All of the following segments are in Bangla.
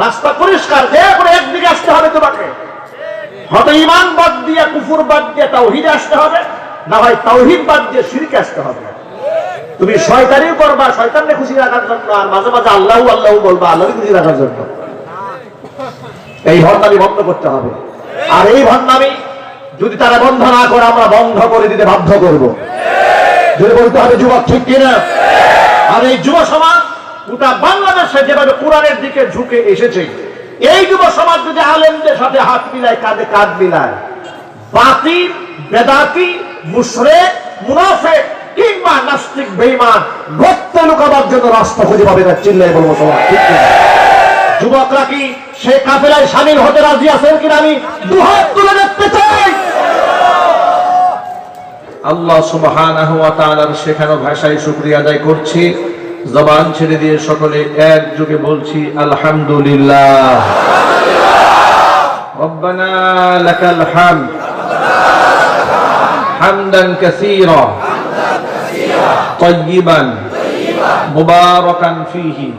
রাস্তা পরিষ্কার, যে করে একদিকে আসতে হবে তোমাকে, হয়তো ঈমান বাদ দিয়ে কুফর বাদ দিয়ে তাওহীদে আসতে হবে, না হয় তাওহীদ বাদ দিয়ে শিরকে আসতে হবে। তুমি শয়তানি করবা শয়তানকে খুশি রাখার জন্য, আর মাঝে মাঝে আল্লাহু আল্লাহু বলবা আল্লাহকে খুশি রাখার জন্য। এই ভণ্ডামি বন্ধ করতে হবে। আর এই ভণ্ডামি যদি তারা বন্ধ না করে, আমরা বন্ধ করে দিতে বাধ্য করব। যদি বলতে হবে যুবক, ঠিক কিনা? আর এই যুব সমাজ গোটা বাংলাদেশে যেভাবে কোরআনের দিকে ঝুঁকে এসেছে, এই যুব সমাজ যদি আলেমদের সাথে হাত মিলায়, কাঁধে কাঁধ মিলায়, বাতিল বেদাতি মুশরিক মুনাফিক কিংবা নাস্তিক বেঈমান গর্তে লুকাবার জন্য রাস্তা খুঁজে পাবে না। চিল্লায় বলবো সবাই, ঠিক কিনা? যুবকরা কি সেই কাফেলায় শামিল হতে রাজি আছেন কিনা আমি দুহাত তুলে দেখতে চাই। আল্লাহ সুবহানাহু ওয়া তাআলার শেখানো ভাষায় শুকরিয়া আদায় করছি। জবান ছেড়ে দিয়ে সকলে একযোগে বলছি আলহামদুলিল্লাহ। রব্বানা লাকাল হামদ হামদান কাসীরা তাইয়িবান মুবারাকান ফীহি।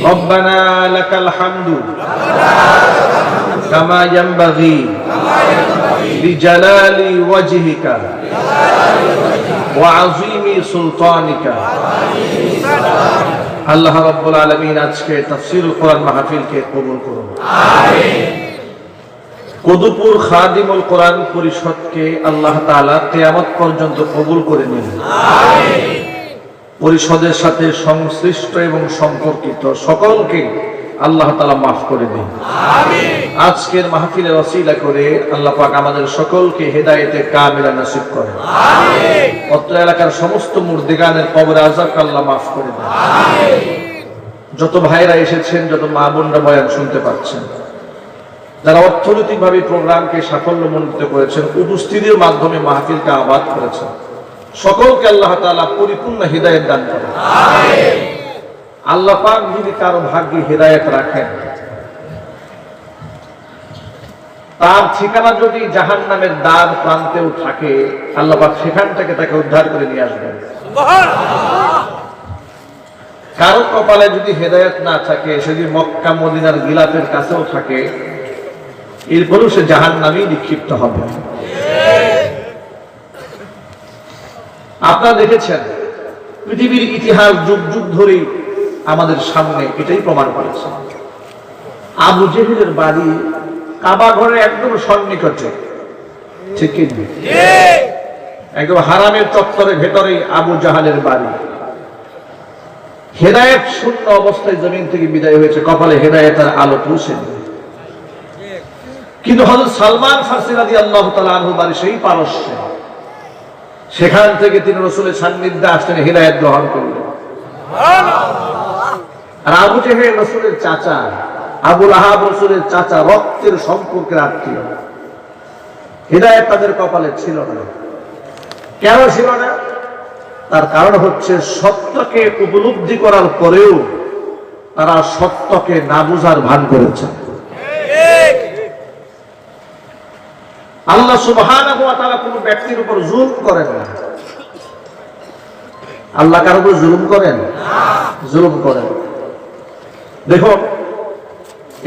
রব্বানা লাকাল হামদু কামা ইয়ানবাগী লিজালালি ওয়াজহিকা ওয়া আযীমি সুলতানিকা। আল্লাহ রাব্বুল আলামিন আজকে তাফসীরুল কোরআন মাহফিলকে কবুল করুন, আমিন। কদুপুর খাদিমুল কোরআন পরিষদকে আল্লাহ তাআলা কিয়ামত পর্যন্ত কবুল করে নিন, আমিন। পরিষদের সাথে সংশ্লিষ্ট এবং সম্পর্কিত সকলকে আল্লাহ তাআলা মাফ করে দিন, আমিন। আজকের মাহফিলের ওসিলা করে আল্লাহ পাক আমাদের সকলকে হেদায়েতে কামিলা নসিব করেন, আমিন। অত্র এলাকার সমস্ত মুর্দিগানের কবরে আযাবকে আল্লাহ মাফ করে দেন, আমিন। যত ভাইরা এসেছেন, যত মা বোনরা বয়ান শুনতে পাচ্ছেন, যারা অর্থনৈতিকভাবে প্রোগ্রামকে সাফল্যমণ্ডিত করেছেন, উপস্থিতির মাধ্যমে মাহফিলকে আবাদ করেছেন, সকলকে আল্লাহ তাআলা পরিপূর্ণ হিদায়াত দান করেন, আমিন। আল্লাহ পাক যদি কারো ভাগ্যে হিদায়াত রাখেন, তার ঠিকানা যদি জাহান্নামের দ্বার প্রান্তেও থাকে, আল্লাহ পাক সেখান থেকে তাকে উদ্ধার করে নিয়ে আসবেন, সুবহানাল্লাহ। কারো কপালে যদি হিদায়াত না থাকে, সে যদি মক্কা মদিনার গিলাফের কাছেও থাকে, এরপরও সে জাহান্নামেই নিক্ষিপ্ত হবে। আপনারা দেখেছেন পৃথিবীর ইতিহাস যুগ যুগ ধরে আমাদের সামনে এটাই প্রমাণ করেছে। আবু জেহেলের বাড়ি কাবা ঘরের একদম সন্নিকটে, ঠিক কি? একদম হারামের চত্বরের ভেতরেই আবু জাহালের বাড়ি। হেদায়েত শূন্য অবস্থায় জমিন থেকে বিদায় হয়েছে, কপালে হেদায়েতের আলো পৌঁছেনি। কিন্তু হযরত সালমান ফারসি রাদিয়াল্লাহু তাআলা আনহু বাড়ি সেই পারস্যে, সেখান থেকে তিনি রাসূলের সান্নিধ্যে আসলেন, হিদায়াত গ্রহণ করলেন, সুবহানাল্লাহ। আর আবু জেহেল রাসূলের চাচা, আবুল আহাব রাসূলের চাচা, রক্তের সম্পর্কের আত্মীয়। হিদায়াত তাদের কপালে ছিল না। কেন ছিল না? তার কারণ হচ্ছে সত্যকে উপলব্ধি করার পরেও তারা সত্যকে না বুঝার ভান করেছে। আল্লাহ সুবহানাহু ওয়া তাআলা কোন ব্যক্তির উপর জুলুম করেন না। আল্লাহ কারো উপর জুলুম করেন না, জুলুম করেন। দেখুন,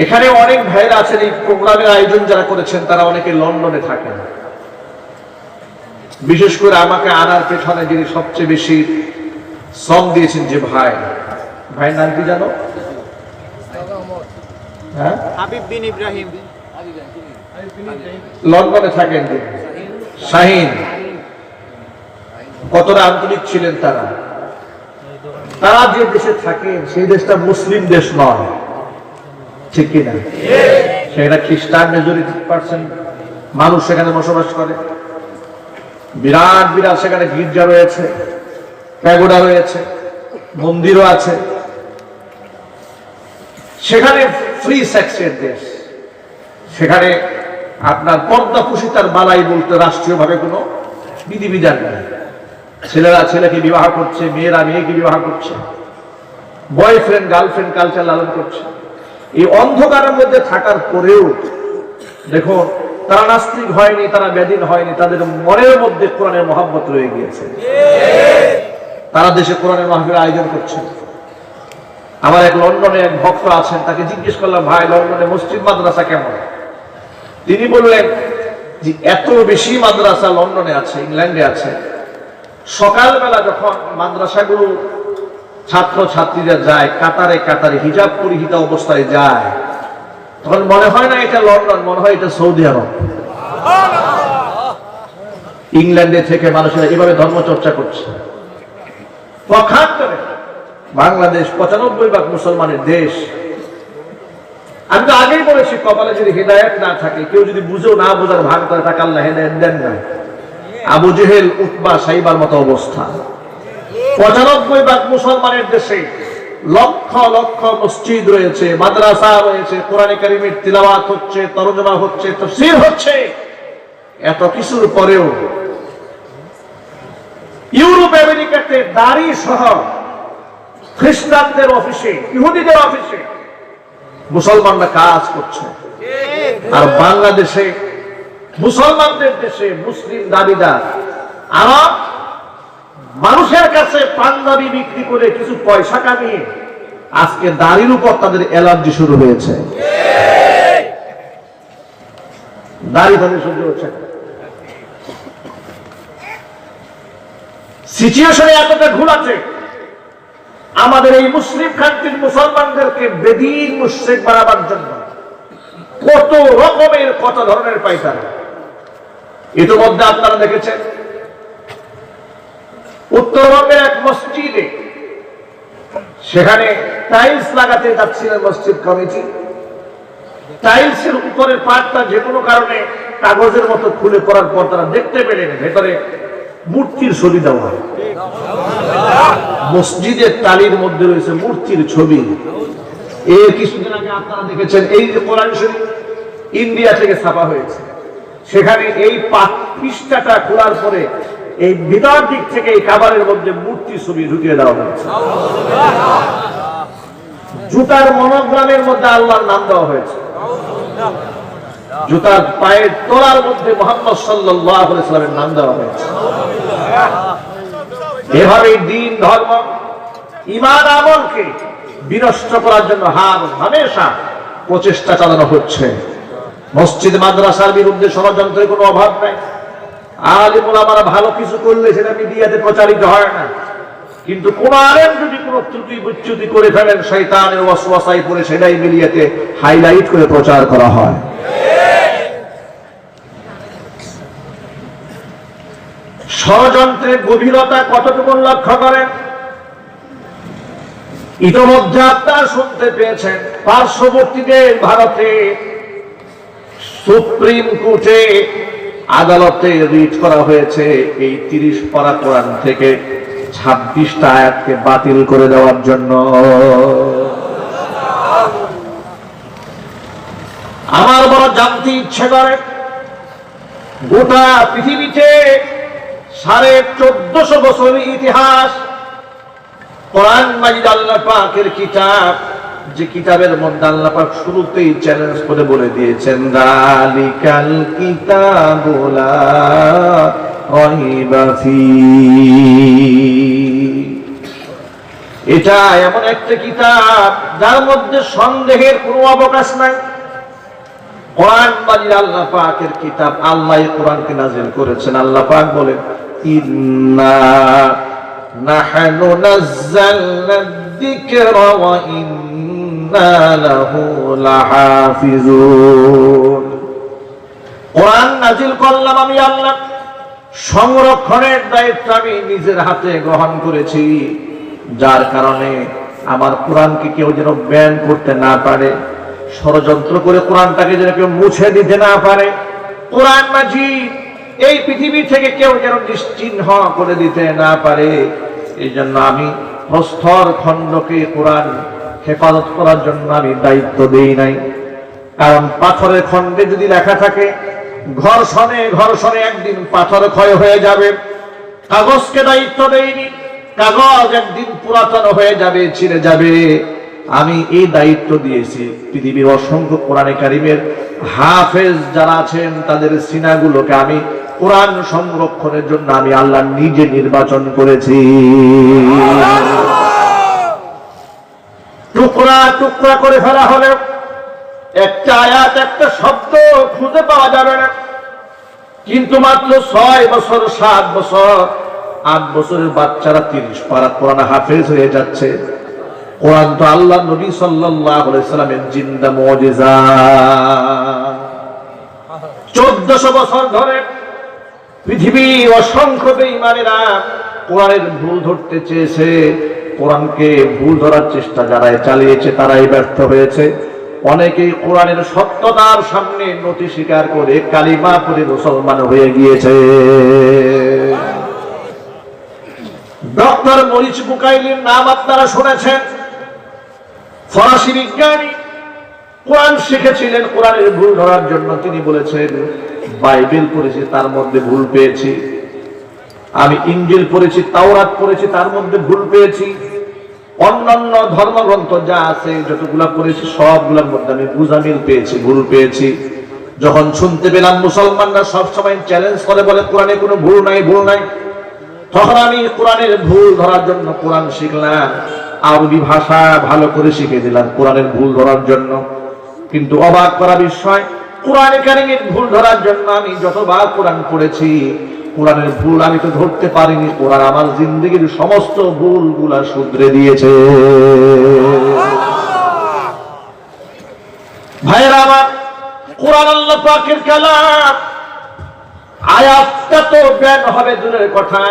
এখানে অনেক ভাইরা আছেন, এই প্রোগ্রামের আয়োজন যারা করেছেন তারা অনেকে লন্ডনে থাকেন। বিশেষ করে আমাকে আনার পেছনে যিনি সবচেয়ে বেশি শ্রম দিয়েছেন, যে ভাইয়ের নাম কি জানো? হ্যাঁ, হাবিব বিন ইব্রাহিম। লন্ডনে থাকেন শাহিন। কতটা আন্তরিক ছিলেন তারা। তারা যে দেশে থাকেন সেই দেশটা মুসলিম দেশ নয়, ঠিক কিনা? সেটা খ্রিস্টান মেজরিটি% মানুষ সেখানে বসবাস করে। বিরাট বিরাট সেখানে গির্জা রয়েছে, প্যাগোডা রয়েছে, মন্দিরও আছে। সেখানে ফ্রি সেক্সের দেশ। সেখানে আপনার পর্দাকুশিতার বালাই বলতে রাষ্ট্রীয়ভাবে কোনো বিধিবিধান নেই। ছেলেরা ছেলেকে বিবাহ করছে, মেয়েরা মেয়েকে বিবাহ করছে, বয়ফ্রেন্ড গার্লফ্রেন্ড কালচার লালন করছে। এই অন্ধকারের মধ্যে থাকার পরেও দেখুন, তারা নাস্তিক হয়নি, তারা বেদিন হয়নি, তাদের মনের মধ্যে কোরআনের মহব্বত রয়ে গিয়েছে। তারা দেশে কোরআনের মাহফিল আয়োজন করছে। আমার এক লন্ডনে এক ভক্ত আছেন, তাকে জিজ্ঞেস করলাম, ভাই লন্ডনে মসজিদ মাদ্রাসা কেমন? তিনি বললেন যে এত বেশি মাদ্রাসা লন্ডনে আছে, ইংল্যান্ডে আছে, সকালবেলা যখন মাদ্রাসাগুলো ছাত্র ছাত্রীরা যায় কাতারে কাতারে হিজাব পরিহিত অবস্থায় যায়, তখন মনে হয় না এটা লন্ডন, মনে হয় এটা সৌদি আরব। ইংল্যান্ডে থেকে মানুষেরা এভাবে ধর্ম চর্চা করছে। পক্ষান্তরে বাংলাদেশ 95% মুসলমানের দেশ। আমি তো আগেই বলেছি, কপালে যদি হেদায়েত না থাকে, কেউ যদি বুঝেও না বোঝার ভাগ করে তাকে আল্লাহ হেদায়েত দেন না। আবু জেহেল, উতবা, সাইবার মতো অবস্থা। 95% মুসলমানের দেশে লক্ষ লক্ষ মসজিদ রয়েছে, মাদ্রাসা রয়েছে, কোরআনে কারিমের তিলাওয়াত হচ্ছে, তরজমা হচ্ছে, তাফসীর হচ্ছে। এত কিছুর পরেও ইউরোপ আমেরিকাতে দাড়ি সহ খ্রিস্টানদের অফিসে, ইহুদিদের অফিসে মুসলমানরা কাজ করছে। আর বাংলাদেশে মুসলমানদের দেশে মুসলিম দাবিদার আর মানুষের কাছে পাঞ্জাবি বিক্রি করে কিছু পয়সা কামিয়ে আজকে দাড়ির উপর তাদের অ্যালার্জি শুরু হয়েছে। দাড়ি তাদের সহ্য হচ্ছে। সিচুয়েশনে এতটা ভুল আছে, আমাদের এই মুসলিম কান্ট্রির মুসলমানদেরকে বেদিন মুশরিক বানাবার জন্য কত রকমের কত ধরনের পায়তারা। ইতিমধ্যে আপনারা দেখেছেন উত্তরবঙ্গের এক মসজিদে, সেখানে টাইলস লাগাতে যাচ্ছিলেন মসজিদ কমিটি। টাইলসের উপরের পাটটা যে কোনো কারণে কাগজের মতো খুলে পড়ার পর তারা দেখতে পেলেন ভেতরে মূর্তির ছবি দেওয়া। মসজিদের টালির মধ্যে রয়েছে মূর্তির ছবি। এর কিছুদিন আগে আপনারা দেখেছেন এই যে কোরআন শরীফ ইন্ডিয়া থেকে ছাপা হয়েছে, সেখানে এই পৃষ্ঠাটা খোলার পরে এই ভিতর দিক থেকে এই কাবারের মধ্যে মূর্তি ছবি ঢুকিয়ে দেওয়া হয়েছে। জুতার মনোগ্রামের মধ্যে আল্লাহর নাম দেওয়া হয়েছে। জুতার পায়ের তলার মধ্যে মুহাম্মদ সাল্লাল্লাহু আলাইহি ওয়াসাল্লামের নাম দেওয়া হয়েছে। এভাবে দিন, ধর্ম, ঈমান, আমলকে বিনষ্ট করার জন্য হামেশা প্রচেষ্টা চালানো হচ্ছে। মসজিদ মাদ্রাসার বিরুদ্ধে ষড়যন্ত্রের কোনো অভাব নাই। আলেম ওলামারা ভালো কিছু করলে সেটা মিডিয়াতে প্রচারিত হয় না, কিন্তু কোন আলেম যদি কোনো ত্রুটি বিচ্যুতি করে ফেলেন, শয়তানের ওয়াসওয়াসায় পড়ে সেটাই মিডিয়াতে হাইলাইট করে প্রচার করা হয়। ষড়যন্ত্রের গভীরতা কতটুকু লক্ষ্য করেন? ইতিমধ্যে আপনারা শুনতে পেয়েছেন পার্শ্ববর্তী দেশ ভারতে সুপ্রিম কোর্টে আদালতে রিট করা হয়েছে এই 30 পারা কোরআন থেকে 26টা আয়াতকে বাতিল করে দেওয়ার জন্য। আমার বড় জানতে ইচ্ছে করে, গোটা পৃথিবীতে 1450 বছরের ইতিহাস, কোরআন মাজিদ আল্লাহ পাকের কিতাব, যে কিতাবের মধ্যে আল্লাহ পাক শুরুতেই চ্যালেঞ্জ করে বলে দিয়েছেন, যালিকাল কিতাবু লা রাইবা ফীহি, এটা এমন একটা কিতাব যার মধ্যে সন্দেহের কোনো অবকাশ নাই। কোরআন মাজিদ আল্লাহ পাকের কিতাব, আল্লাহ কোরআনকে নাযিল করেছেন। আল্লাহ পাক বলেন, ইন্না নাহনু নাযালনা যিকরা ওয়া ইন্না লাহু লাহাফিজুন। কোরআন নাযিল করলাম আমি আল্লাহ, সংরক্ষণের দায়িত্ব আমি নিজের হাতে গ্রহণ করেছি, যার কারণে আমার কোরআনকে কেউ যেন ব্যান করতে না পারে, ষড়যন্ত্র করে কোরআনটাকে যেন কেউ মুছে দিতে না পারে। কোরআন মাজিদ এই পৃথিবী থেকে কেউ যেন নিশ্চিহ্ন করে দিতে না পারে, এই জন্য আমি প্রস্তর খণ্ডকে কোরআন হেফাজত করার জন্য আমি দায়িত্ব দেই নাই। কারণ পাথরের খণ্ডে যদি লেখা থাকে, ঘর্ষণে ঘর্ষণে একদিন পাথর ক্ষয় হয়ে যাবে। কাগজকে দায়িত্ব দেইনি, কাগজ একদিন পুরাতন হয়ে যাবে, ছিঁড়ে যাবে। আমি এই দায়িত্ব দিয়েছি পৃথিবীর অসংখ্য কোরআনে কারিমের হাফেজ যারা আছেন তাদের সিনাগুলোকে আমি কোরআন সংরক্ষণের জন্য আমি আল্লাহ নিজে নির্বাচন করেছি। টুকরা টুকরা করে ফেলা হলে একটা আয়াত একটা শব্দ খুঁজে পাওয়া যাবে না। কিন্তু মাত্র 6 বছর 7 বছর 8 বছরের বাচ্চারা 30 পারা কোরআন হাফেজ হয়ে যাচ্ছে। কোরআন তো আল্লাহ নবী সাল্লাল্লাহু আলাইহি সাল্লামের জিন্দা মুজিজা। 1400 বছর ধরে পৃথিবীর অসংখ্য বেঈমানেরা কোরআনের ভুল ধরতে চেয়েছে। কোরআনকে ভুল ধরার চেষ্টা যারা চালিয়েছে তারাই ব্যর্থ হয়েছে। অনেকেই কোরআনের সত্যতার সামনে নতি স্বীকার করে কালিমা পড়ে মুসলমান হয়ে গিয়েছে। ডক্টর মরিস বুকাইলির নাম আপনারা শুনেছেন। ফরাসি বিজ্ঞানী, কোরআন শিখেছিলেন কোরআনের ভুল ধরার জন্য। তিনি বলেছেন, বাইবেল পড়েছি তার মধ্যে ভুল পেয়েছি, আমি ইনজিল পড়েছি, তাওরাত পড়েছি, তার মধ্যে ভুল পেয়েছি, অন্যান্য ধর্মগ্রন্থ যা আছে যতগুলা পড়েছি সবগুলোর মধ্যে আমি বুঝামিল পেয়েছি, ভুল পেয়েছি। যখন শুনতে পেলাম মুসলমানরা সবসময় চ্যালেঞ্জ করে বলে কোরআনে কোনো ভুল নাই, ভুল নাই, তখন আমি কোরআনের ভুল ধরার জন্য কোরআন শিখলাম, আরবি ভাষা ভালো করে শিখে দিলাম কোরআনের ভুল ধরার জন্য। কিন্তু অবাক করা বিষয়, কোরআনে কারিমের ভুল ধরার জন্য আমি যতবার কোরআন পড়েছি কোরআনের ভুল আমি তো ধরতে পারিনি। কোরআন আমার জিন্দগির সমস্ত ভুলগুলা শুধরে দিয়েছে। ভাইরা আমার, কোরআন আল্লাহ পাকের কালাম, আয়াতটা তো জ্ঞান হবে দূরের কথা,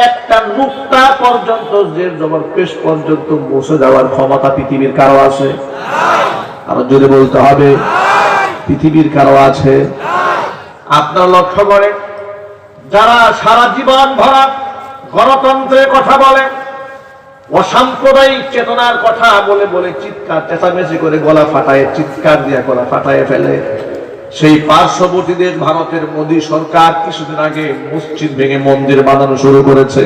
একটা নুক্তা পর্যন্ত জের জবর পেশ পর্যন্ত মুছে দেওয়ার ক্ষমতা পৃথিবীর কারো আছে? আর যদি বলতে হবে পৃথিবীর কারো আছে? আপনারা লক্ষ্য করেন, যারা সারা জীবন ভরা গণতন্ত্রের কথা বলে, অসাম্প্রদায়িক চেতনার কথা বলে বলে চিৎকার চেঁচামেচি করে গলা ফাটায়, চিৎকার দিয়ে গলা ফাটায় ফেলে, সেই পার্শ্ববর্তী দেশ ভারতের মোদী সরকার কিছুদিন আগে মসজিদ ভেঙে মন্দির বানানো শুরু করেছে,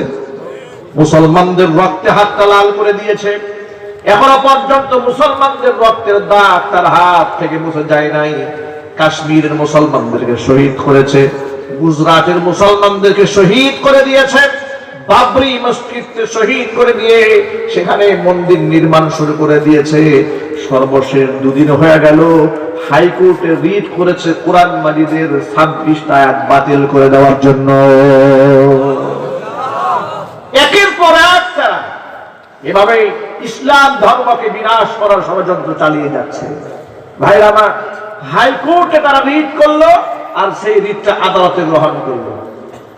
মুসলমানদের রক্তে হাতটা লাল করে দিয়েছে। এখনো পর্যন্ত মুসলমানদের রক্তের দাগ তার হাত থেকে মুছে যায় নাই। কাশ্মীরের মুসলমানদেরকে শহীদ করেছে, গুজরাটের মুসলমানদেরকে শহীদ করে দিয়েছে, বাবরি মসজিদকে শহীদ করে দিয়ে সেখানে মন্দির নির্মাণ শুরু করে দিয়েছে। সর্বশেষ দুদিন হয়ে গেল হাইকোর্টে রিট করেছে কোরআন মাজিদের 26টা আয়াত বাতিল করে দেওয়ার জন্য। একের পর এক তারা এভাবে ইসলাম ধর্মকে বিনাশ করার ষড়যন্ত্র চালিয়ে যাচ্ছে। ভাইরা আমার, হাইকোর্টে তারা রিট করলো আর সেই রিটটা আদালতে গ্রহণ করলো।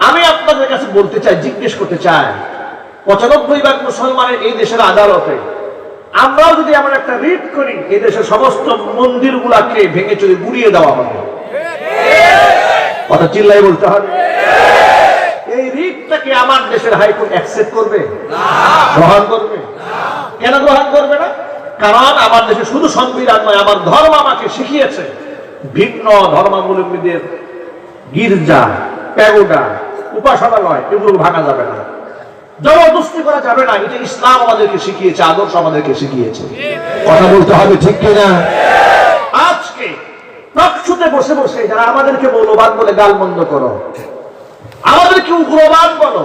আমি আপনাদের কাছে বলতে চাই, জিজ্ঞেস করতে চাই, 95% মুসলমানের এই দেশের আদালতে আমরাও যদি এমন একটা রিট করি, এই দেশের সমস্ত মন্দির গুলাকে ভেঙে চুরে গুড়িয়ে দেওয়া হবে, কথা চিল্লাই বলতে হবে। এই রিটটাকে আমার দেশের হাইকোর্ট অ্যাকসেপ্ট করবে? গ্রহণ করবে? কেন গ্রহণ করবে না? কারণ আমার দেশে শুধু সংবিধান নয়, আমার ধর্ম আমাকে শিখিয়েছে ভিন্ন ধর্মাবলম্বীদের গির্জা, প্যাগোডা, উপাসনালয় এগুলো ভাঙা যাবে না, জবরদস্তি করা যাবে না। এটা ইসলাম আমাদেরকে শিখিয়েছে, আদর্শ আমাদেরকে শিখিয়েছে। কথা বলতে হবে, ঠিক কিনা? আজকে টকশোতে বসে বসে যারা আমাদেরকে মৌলবাদ বলে গালমন্দ করো, আমাদেরকে উগ্রবাদ বলো,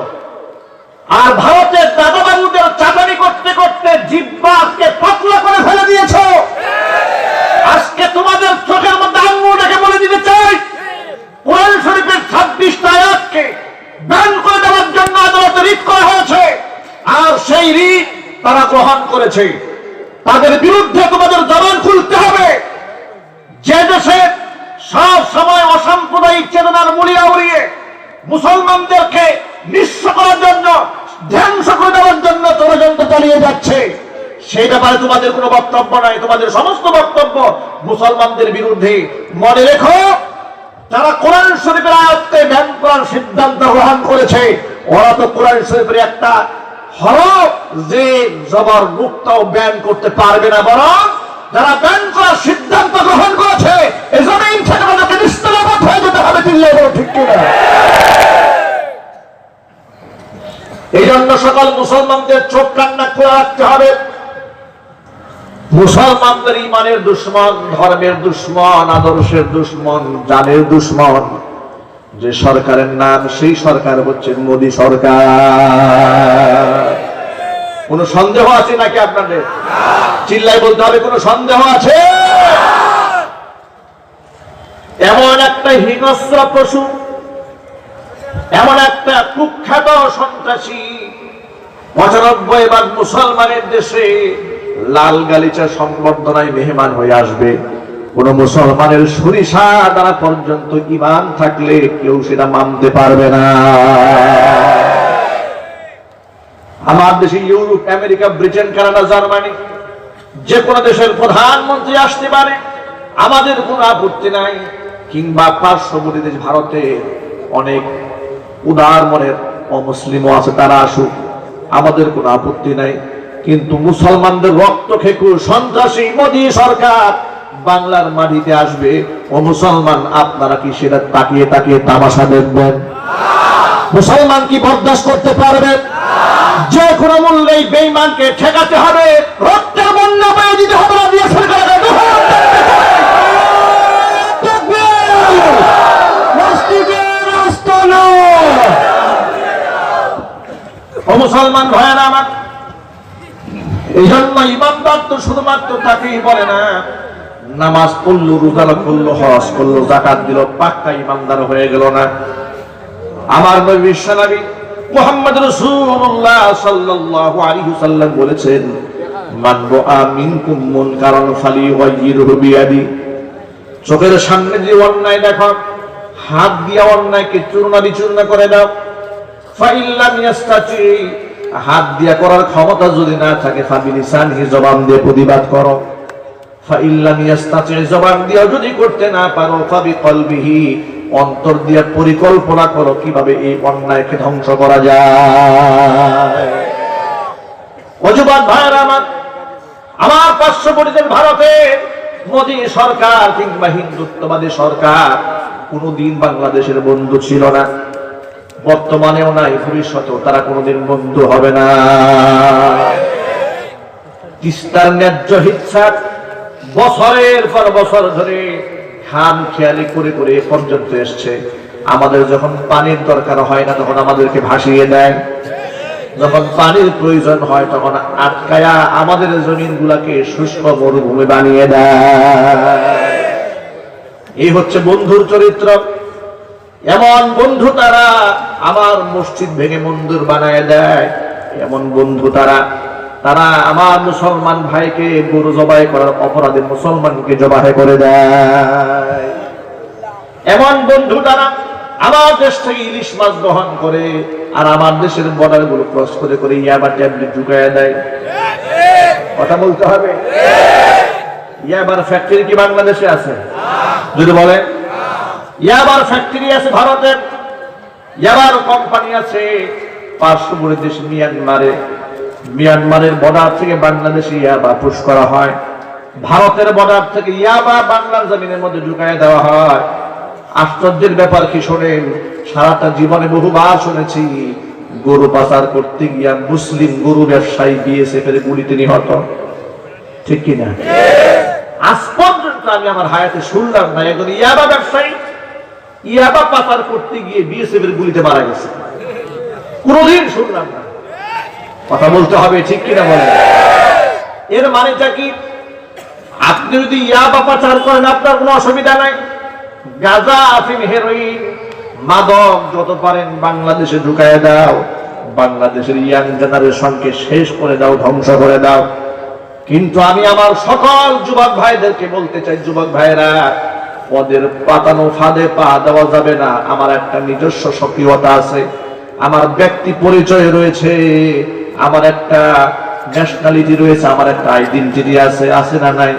আর ভারতের দাদাবাবুদের চাঁদানি করতে করতে জিহ্বাকে পাতলা করে ফেলে দিয়েছ, আজকে তোমাদের চোখের মধ্যে আঙ্গুলটাকে বলে দিতে চাই, কোরআন শরীফের 26টা আয়াতকে ব্যান করে দেওয়ার জন্য আদালতে রিট করা হয়েছে, আর সেই রিট তারা গ্রহণ করেছে। তাদের বিরুদ্ধে তোমাদের জবান খুলতে হবে। যে দেশে সব সময় অসাম্প্রদায়িক চেতনার মুড়িয়া উড়িয়ে মুসলমানদেরকে নিঃস্ব করার জন্য, ধ্বংস করে দেওয়ার জন্য ষড়যন্ত্র চালিয়ে যাচ্ছে, সেই ব্যাপারে তোমাদের কোনো বক্তব্য নাই। তোমাদের সমস্ত বক্তব্য মুসলমানদের বিরুদ্ধে। মনে রেখো, যারা কোরআন শরীফের আয়াতকে ব্যান করার সিদ্ধান্ত গ্রহণ করেছে, ওরা তো কোরআন শরীফের একটা হরফ যে জবর মুক্তাও ব্যান করতে পারবে না, বরং যারা ব্যান করার সিদ্ধান্ত গ্রহণ করেছে এই জমিন থেকে আমাদেরকে নিস্তলাবাদ হয়ে যেতে হবে। ঠিক কিনা? এই জন্য সকল মুসলমানদের চোখ কান্না খোলা রাখতে হবে। মুসলমানদের ইমানের দুশ্মন, ধর্মের দুশ্মন, আদর্শের দুশ্মন, জানের দুশ্মন যে সরকারের নাম, সেই সরকার হচ্ছে মোদী সরকার। কোন সন্দেহ আছে নাকি আপনাদের? চিল্লাই বলতে হবে, কোনো সন্দেহ আছে? এমন একটা হিংস্র পশু, এমন একটা কুখ্যাত সন্ত্রাসী 95 মুসলমানের দেশে লাল গালিচা সংবর্ধনায় মেহমান হয়ে আসবে। কোন মুসলমানের সরিষা দ্বারা পর্যন্ত ঈমান থাকলে কেউ সেটা মানতে পারবে না। আমার দেশে Europe, America, Britain, Canada, Germany যে কোনো দেশের প্রধানমন্ত্রী আসতে পারে, আমাদের কোনো আপত্তি নাই। কিংবা পার্শ্ববর্তী দেশ ভারতে অনেক উদার মনের অমুসলিমও আছে, তারা আসুক, আমাদের কোনো আপত্তি নাই। কিন্তু মুসলমানদের রক্ত খেকু সন্ত্রাসী মোদী সরকার বাংলার মাটিতে আসবে, ও মুসলমান আপনারা কি সেটা তাকিয়ে তাকিয়ে তামাশা দেখবেন? মুসলমান কি বরদাস্ত করতে পারবেন? যে কোনো মূল্যে বেঈমানকে ঠেকাতে হবে, রক্তের বন্যা বয়ে দিতে হবে। ও মুসলমান ভাইয়েরা আমার, এই জন্য ইমানদার তো শুধুমাত্র তাকেই বলে না, নামাজ পড়লো, রোজা করলো, হজ করলো, যাকাত দিল, পাক্কা ইমানদার হয়ে গেল না। আমার নবী বিশ্বনবী মুহাম্মদ রাসূলুল্লাহ সাল্লাল্লাহু আলাইহি ওয়াসাল্লাম বলেছেন, মান রাআ মিনকুম মুনকারান ফালিয়ুগাইয়িরহু বিয়াদি। চোখের সামনে যে অন্যায় দেখো, হাত দিয়ে অন্যায়কে চূর্ণ বিচূর্ণ করে দাও। ফাইল্লাম ইয়াস্তাতি, হাত দিয়া করার ক্ষমতা যদি না থাকে, ফাবিলিসানিহি, জবান দিয়ে প্রতিবাদ করো। ফাইল্লাম ইয়াস্তাতি, জবান দিয়ে যদি করতে না পারো, ফাবিকলবিহি, অন্তর দিয়ে পরিকল্পনা করো কিভাবে এই অন্যায়কে ধ্বংস করা যায়। অযুবাদ ভাইরা আমার পার্শ্ববর্তী ভারতে মোদী সরকার কিংবা হিন্দুত্ববাদী সরকার কোনদিন বাংলাদেশের বন্ধু ছিল না, বর্তমানেও নাই, ভবিষ্যতেও তারা কোনদিন বন্ধু হবে না। তিস্তার ন্যায্য হিস্সা বছরের পর বছর ধরে খাম খেয়ালি করে করে এ পর্যন্ত এসছে। আমাদের যখন পানির দরকার হয় না তখন আমাদেরকে ভাসিয়ে দেয়, যখন পানির প্রয়োজন হয় তখন আটকায়া আমাদের জমিন গুলাকে শুষ্ক মরুভূমি বানিয়ে দেয়। এই হচ্ছে বন্ধুর চরিত্র। এমন বন্ধু তারা আমার মসজিদ ভেঙে মন্দির বানায় দেয়, এমন বন্ধু তারা আমার মুসলমান ভাইকে গরু জবাই করার অপরাধে মুসলমানকে জবাই করে দেয়। এমন বন্ধু তারা আমার দেশ থেকে ইলিশ মাছ গ্রহণ করে আর আমার দেশের বর্ডার গুলো ক্রস করে করে ইয়াবা ট্যাবলেট ঢুকায় দেয়। কথা বলতে হবে। ইয়াবার ফ্যাক্টরি কি বাংলাদেশে আছে? যদি বলে ইয়াবার ফ্যাক্টরি আছে ভারতে, ইয়াবার কোম্পানি আছে পার্শ্ববর্তী দেশ মিয়ানমারের বর্ডার থেকে বাংলাদেশে ইয়াবা পুশ করা হয়, ভারতের বর্ডার থেকে ইয়াবা বাংলার জমিনের মধ্যে ঢুকায় দেওয়া হয়। আশ্চর্যের ব্যাপার কি শোনেন, সারাটা জীবনে বহুবার শুনেছি গরু পাচার করতে গিয়া মুসলিম গরু ব্যবসায়ী বিএসএফ এর গুলিতে নিহত, ঠিক কিনা? আজ পর্যন্ত আমি আমার হায়াতে শুনলাম না একজন ইয়াবা ব্যবসায়ী ইয়াবা পাচার করতে গিয়ে বিএসএফ এর গুলিতে মারা গেছে, কোনদিন শুনলাম না। কথা বলতে হবে, ঠিক কিনা বলেন? এর মানেটা কি? আপনি যদি ইয়াবা পাচার করেন আপনার কোনো অসুবিধা নাই, গাঁজা, আফিম, হেরোইন, মাদক যত পারেন বাংলাদেশে ঢুকায় দাও, বাংলাদেশের ইয়াং জেনারেশনকে শেষ করে দাও, ধ্বংস করে দাও। কিন্তু আমি আমার সকল যুবক ভাইদেরকে বলতে চাই, যুবক ভাইরা, পদের পাতানো ফাঁদে পা দেওয়া যাবে না। আমার একটা নিজস্ব সক্রিয়তা আছে, আমার ব্যক্তি পরিচয় রয়েছে, আমার একটা ন্যাশনালিটি রয়েছে, আমার একটা আইডেন্টিটি আছে, আছে না নাই?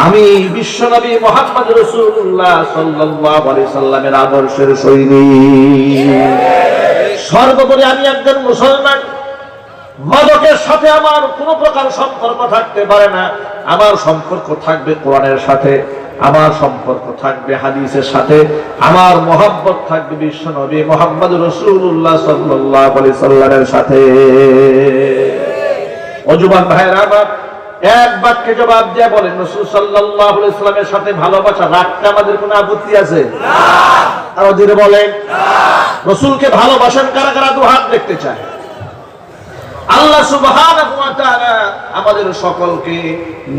আমি বিশ্বনবী মুহাম্মদ রাসূলুল্লাহ সাল্লাল্লাহু আলাইহি সাল্লামের আদর্শের সৈনিক। সর্বোপরি আমি একজন মুসলমান। মাদকের সাথে আমার কোনো প্রকার সম্পর্ক থাকতে পারে না। আমার সম্পর্ক থাকবে কোরআনের সাথে, আমার সম্পর্ক থাকবে হাদিসের সাথে, আমার মহব্বত থাকবে বিশ্বনবী মুহাম্মদ রাসূলুল্লাহ সাল্লাল্লাহু আলাইহি সাল্লামের সাথে। ও যুবক ভাইরা আমার, এক বাক্যে জবাব দিয়ে বলেন, রাসূল সাল্লাল্লাহু আলাইহি সাল্লামের সাথে ভালোবাসা রাখতে আমাদের কোনো আপত্তি আছে? না। আরো জোরে বলেন, না। রাসূলকে ভালোবাসেন কারা কারা? দু হাত দেখতে চায়। আল্লাহ সুবহানাহু ওয়া তাআলা আমাদের সকলকে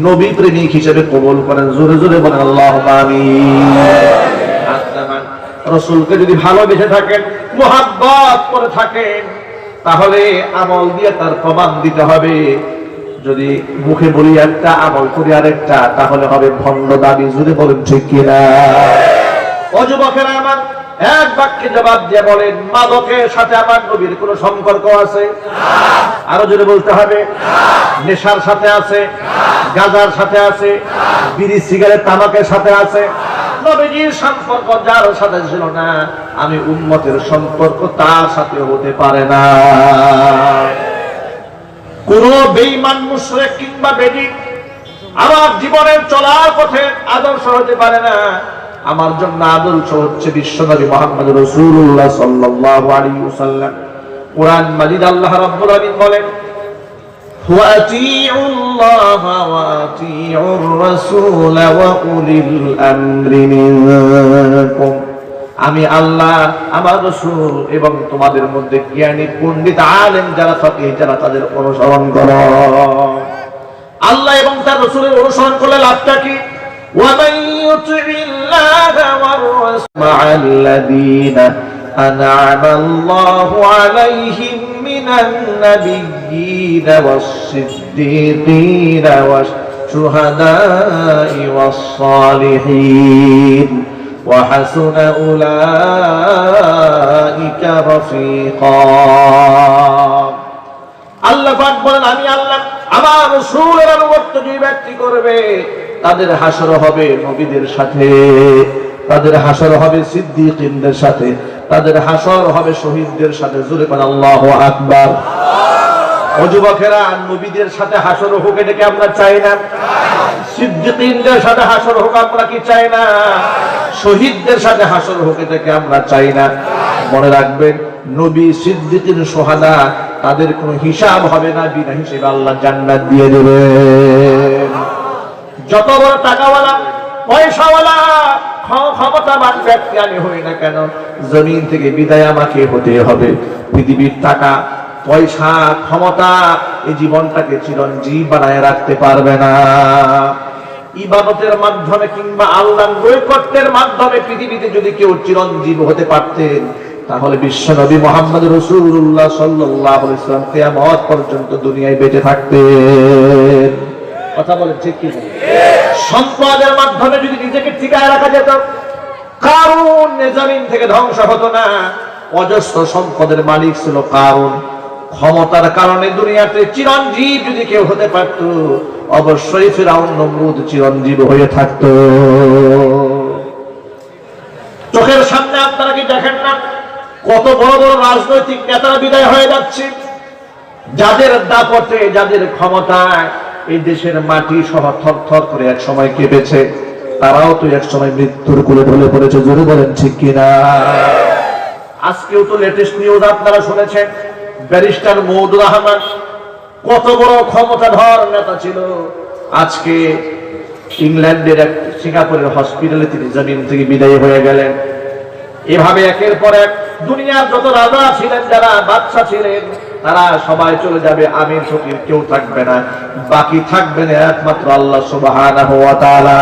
নবী প্রেমিক হিসেবে কবুল করেন। জোরে জোরে বলেন আল্লাহুম্মা আমিন। রাসূলকে যদি ভালোবেসে থাকেন, মুহাব্বত করে থাকেন, তাহলে আমল দিয়ে তার প্রমাণ দিতে হবে। যদি মুখে বলি একটা, আমল করি আরেকটা, তাহলে হবে ভণ্ড দাবি। জোরে বলেন ঠিক কিনা? ও যুবকেরা আমার, এক বাক্যে জবাব দিয়ে বলেন, মাদকের সাথে আমার নবীর কোনো সম্পর্ক আছে? আরো জোরে বলতে হবে। নেশার সাথে আছে, গাঁজার সাথে আছে, বিড়ি সিগারেট তামাকের সাথে আছে। নবীজির সম্পর্ক যার সাথে ছিল না, আমি উম্মতের সম্পর্ক তার সাথে হতে পারে না। কোন বেঈমান মুশরিক কিংবা বেদিক আমার জীবনের চলার পথে আদর্শ হতে পারে না। আমার জন্য আদর্শ হচ্ছে বিশ্বনবী মুহাম্মদ রাসূলুল্লাহ সাল্লাল্লাহু আলাইহি ওয়াসাল্লাম। কুরআন মাজিদ আল্লাহ রাব্বুল আলামিন বলেন, ওয়া আতিউল্লাহা ওয়া আতিউর রাসূল ওয়া উলিল আমরি মিনকুম। আমি আল্লাহ, আমার রাসূল এবং তোমাদের মধ্যে জ্ঞানী পণ্ডিত আলেম যারা ফাকিহ যারা, তাদের অনুসরণ করো। আল্লাহ এবং তার রাসূলের অনুসরণ করলে লাভটা কি? ومن يطع الله والرسول مع الذين أنعم الله عليهم من النبيين والصديقين والشهداء والصالحين وحسن أولئك رفيقا। আল্লাহ পাক বলেন, আমি আল্লাহ আমার রাসূলের অনুগত্য যে ব্যক্তি করবে তাদের হাসর হবে নবীদের সাথে, তাদের হাসর হবে সিদ্দিকীনদের সাথে, তাদের হাসর হবে শহীদদের সাথে। জোরে বলেন আল্লাহু আকবার। ও যুবকেরা, নবীদের সাথে হাসর হোক, এটাকে আমরা চাই না? সিদ্দিকীনদের সাথে হাসর হোক আমরা কি চাই না? শহীদদের সাথে হাসর হোক, এটাকে আমরা চাই না? মনে রাখবেন, নবী, সিদ্দিকীন, শুহাদা, তাদের কোনো হিসাব হবে না, বিনা হিসেবে আল্লাহ জান্নাত দিয়ে দেবেন। যত বড় টাকাওয়ালা, পয়সাওয়ালা, ক্ষমতাবান ব্যক্তি আমি হই না কেন, জমিন থেকে বিদায় আমাকে হতে হবে। পৃথিবীর টাকা, পয়সা, ক্ষমতা এই জীবনটাকে চিরঞ্জীব বানায় রাখতে পারবে না। ইবাদতের মাধ্যমে কিংবা আল্লাহর নৈকট্যের মাধ্যমে পৃথিবীতে যদি কেউ চিরঞ্জীব হতে পারতেন, তাহলে বিশ্বনবী মুহাম্মদ রাসূলুল্লাহ সাল্লাল্লাহু আলাইহি ওয়াসাল্লাম কিয়ামত পর্যন্ত দুনিয়ায় বেঁচে থাকতেন। কথা বলেন ঠিক কি? সম্পদের মাধ্যমে যদি নিজেকে টিকায় রাখা যেত, কারুন জমিন থেকে ধ্বংস হতো না। অজস্র সম্পদের মালিক ছিল কারুন। ক্ষমতার কারণে দুনিয়াতে চিরঞ্জীব যদি কেউ হতে পারত, অবশ্যই ফিরআউন নমরুদ চিরঞ্জীব হয়ে থাকত। চোখের সামনে আপনারা কি দেখেন না, কত বড় বড় রাজনৈতিক নেতারা বিদায় হয়ে যাচ্ছে? যাদের দাপটে, যাদের ক্ষমতায় এই দেশের মাটি সহ থরথর করে এক সময় কেঁপেছে, তারাও তো এক সময় মৃত্যুর কোলে ঢলে পড়েছে। জোরে বলেন ঠিক কিনা? আজকেও তো লেটেস্ট নিউজ আপনারা শুনেছেন, ব্যারিস্টার মওদুদ আহমদ কত বড় ক্ষমতাধর নেতা ছিল, আজকে ইংল্যান্ডের এক সিঙ্গাপুরের হসপিটালে তিনি জমিন থেকে বিদায় হয়ে গেলেন। এভাবে একের পর এক দুনিয়ার যত রাজা ছিলেন, যারা বাদশা ছিলেন, তারা সবাই চলে যাবে, আমির ফকির কেউ থাকবে না। বাকি থাকবেন একমাত্র আল্লাহ সুবহানাহু ওয়া তাআলা।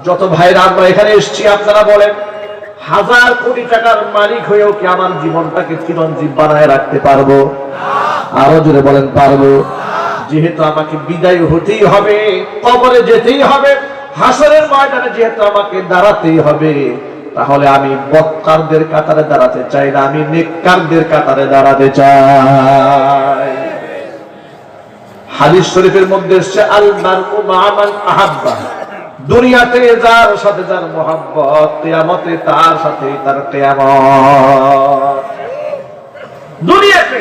যত ভাইরা আমরা এখানে এসেছি, আপনারা বলেন, হাজার কোটি টাকার মালিক হয়েও কি আমার জীবনটাকে চিরঞ্জীব বানায় রাখতে পারবো? আরো জোরে বলেন পারবো। যেহেতু আমাকে বিদায় হতেই হবে, কবরে যেতেই হবে, হাসরের ময়দানে যেহেতু আমাকে দাঁড়াতেই হবে, তাহলে আমি বদকারদের কাতারে দাঁড়াতে চাই না, আমি নেককারদের কাতারে দাঁড়াতে চাই। হাদিস শরীফের মধ্যে এসেছে, আল মারউ মা মান আহাব্বা। দুনিয়াতে যার সাথে যার মহব্বত, কিয়ামতে তার সাথে তার কিয়ামত। দুনিয়াতে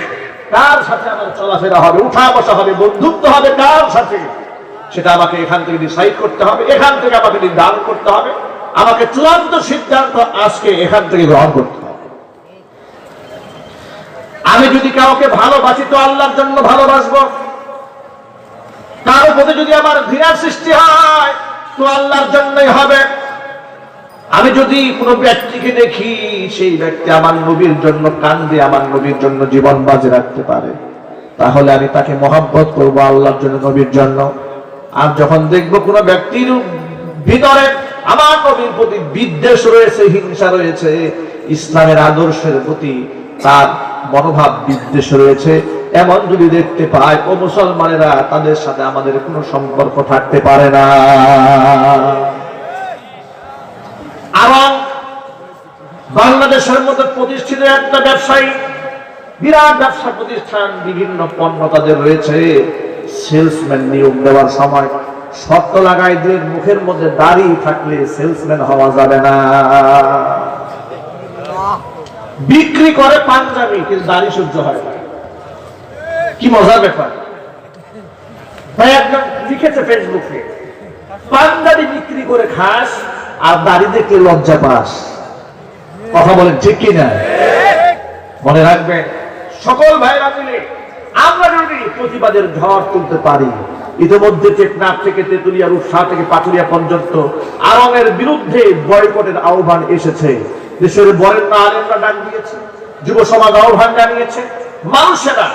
কার সাথে আমার চলাফেরা হবে, উঠা বসা হবে, বন্ধুত্ব হবে কার সাথে, সেটা আমাকে এখান থেকে ডিসাইড করতে হবে, এখান থেকে আমাকে নির্ধারণ করতে হবে। আমাকে চূড়ান্ত সিদ্ধান্ত আজকে এখান থেকে গ্রহণ করতে হবে। আমি যদি কাউকে ভালোবাসি তো আল্লাহর জন্য ভালোবাসবো। কারো প্রতি যদি আমার ঘৃণার সৃষ্টি হয় তো আল্লাহর জন্যই হবে। আমি যদি কোনো ব্যক্তিকে দেখি সেই ব্যক্তি আমার নবীর জন্য কান্দে, আমার নবীর জন্য জীবন বাজি রাখতে পারে, তাহলে আমি তাকে মহব্বত করব আল্লাহর জন্য, নবীর জন্য। আর যখন দেখবো কোন ব্যক্তির ভিতরে আমার নবীর প্রতি বিদ্বেষ রয়েছে, হিংসা রয়েছে, ইসলামের আদর্শের প্রতি তার মনোভাব বিদ্বেষ রয়েছে, এমন যদি দেখতে পাই, ও মুসলমানেরা, তাদের সাথে আমাদের কোনো সম্পর্ক থাকতে পারে না। এবং বাংলাদেশের মধ্যে প্রতিষ্ঠিত একটা ব্যবসায়ী, বিরাট ব্যবসা প্রতিষ্ঠান, বিভিন্ন পণ্য তাদের রয়েছে। সেলসম্যান নিয়োগ দেওয়ার সময় শর্ত লাগাই দিয়ে মুখের মধ্যে দাড়ি থাকলে সেলসম্যান হওয়া যাবে না। বিক্রি করে পাঞ্জাবি, কিন্তু দাড়ি সহ্য হয় না। কি মজার ব্যাপার! ভাই একজন লিখেছে ফেসবুকে, পাঞ্জাবি বিক্রি করে খাস আর দাড়ি দেখলে লজ্জা পাস। কথা বলেন ঠিক কিনা? মনে রাখবেন সকল ভাইরা মিলে আমরা যদি প্রতিবাদের ঝড় তুলতে পারি, ইতিমধ্যে টেকনাফ থেকে তেতুলিয়া, রূপসা থেকে পাটুরিয়া পর্যন্ত আরঙের বিরুদ্ধে বয়কটের আহ্বান এসেছে। দেশের বরেণ্য আলেমরা ডাক দিয়েছে, যুব সমাজ আহ্বান জানিয়েছে, মানুষেরা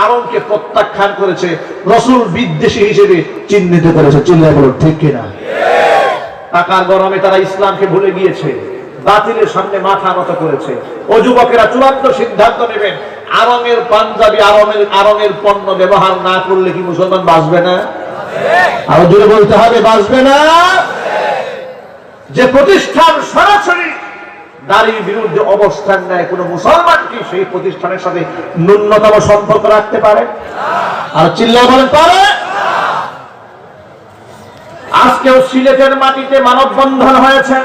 আরঙকে প্রত্যাখ্যান করেছে, রাসূল বিদ্বেষী হিসেবে চিহ্নিত করেছে। চিল্লায় বলো ঠিক কিনা? টাকার গরমে তারা ইসলামকে ভুলে গিয়েছে, বাতিলের সামনে মাথা নত করেছে। ও যুবকেরা চূড়ান্ত সিদ্ধান্ত নেবেন, আরঙের পাঞ্জাবি, আরঙের পণ্য ব্যবহার না করলে কি মুসলমান বাঁচবে না? আরো জোরে বলতে হবে, বাঁচবে না। যে প্রতিষ্ঠান সরাসরি নারীর বিরুদ্ধে অবস্থান নেয়, কোন মুসলমান কি সেই প্রতিষ্ঠানের সাথে ন্যূনতম সম্পর্ক রাখতে পারে? আর চিল্লায় বলেন পারে? আজকেও সিলেটের মাটিতে মানববন্ধন হয়েছে,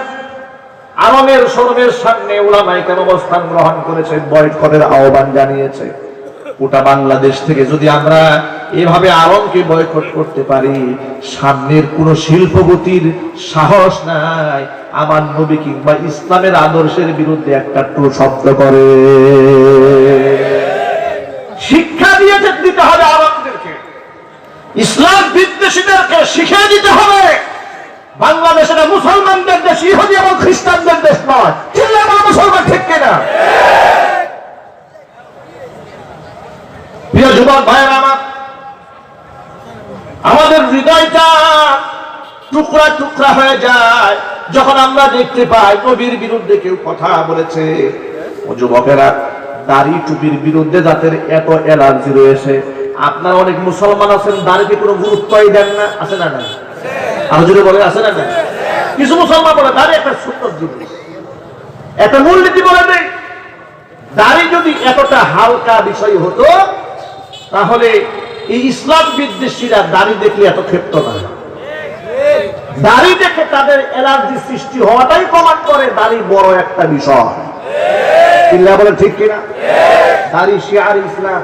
আরঙের শোরুমের সামনে উলামায়ে কেরাম অবস্থান গ্রহণ করেছে, বয়কটের আহ্বান জানিয়েছে। গোটা বাংলাদেশ থেকে যদি আমরা এভাবে আরঙকে বয়কট করতে পারি, সামনের কোন শিল্পপতির সাহস নাই আমার নবী কিংবা ইসলামের আদর্শের বিরুদ্ধে একটা টু শব্দ করে। শিক্ষা দিতে হবে আরঙদেরকে, ইসলাম বিদ্বেষীদেরকে শিখিয়ে দিতে হবে। বাংলাদেশের মুসলমানদের দেশ, ইহুদি এবং খ্রিস্টানদের দেশ নয়। মুসলমান ঠিক কিনা? প্রিয় যুবক ভাইয়েরা আমার, আমাদের হৃদয়টা টুকরা টুকরা হয়ে যায় যখন আমরা দেখতে পাই নবীর বিরুদ্ধে কেউ কথা বলেছে। ও যুবকেরা, দাড়ি টুপির বিরুদ্ধে যাদের এত অ্যালার্জি রয়েছে, আপনারা অনেক মুসলমান আছেন দাড়িকে কোনো গুরুত্বই দেন না, আছে না? না আর যদি বলে আছে না? কিছু মুসলমান বলে দাড়ি একটা সুন্দর জিনিস, একটা মূলনীতি বলে নেই। দাড়ি যদি এতটা হালকা বিষয় হতো, তাহলে এই ইসলাম বিদ্বেষীরা দাড়ি দেখলে এত ক্ষেপ্ত না। দাড়ি দেখে তাদের অ্যালার্জি সৃষ্টি হওয়াটাই প্রমাণ করে দাড়ি বড় একটা বিষয়। চিল্লা বলে ঠিক কিনা? দাড়ি শিয়ার ইসলাম।